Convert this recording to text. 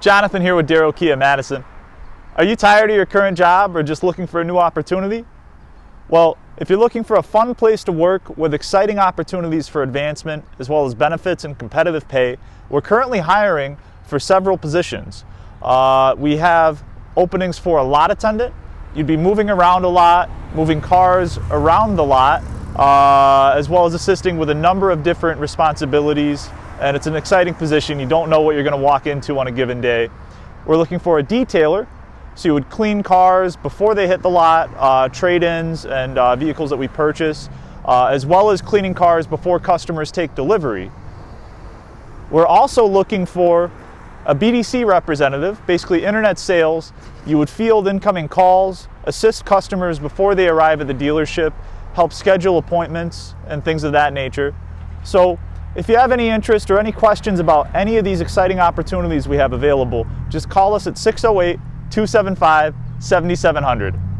Jonathan here with Darrow Kia of Madison. Are you tired of your current job or just looking for a new opportunity? Well, if you're looking for a fun place to work with exciting opportunities for advancement as well as benefits and competitive pay, we're currently hiring for several positions. We have openings for a lot attendant. You'd be moving around a lot, moving cars around the lot, as well as assisting with a number of different responsibilities. And it's an exciting position. You don't know what you're going to walk into on a given day. We're looking for a detailer, so you would clean cars before they hit the lot, trade-ins and vehicles that we purchase, as well as cleaning cars before customers take delivery. We're also looking for a BDC representative, basically internet sales. You would field incoming calls, assist customers before they arrive at the dealership, help schedule appointments and things of that nature. So if you have any interest or any questions about any of these exciting opportunities we have available, just call us at 608-275-7700.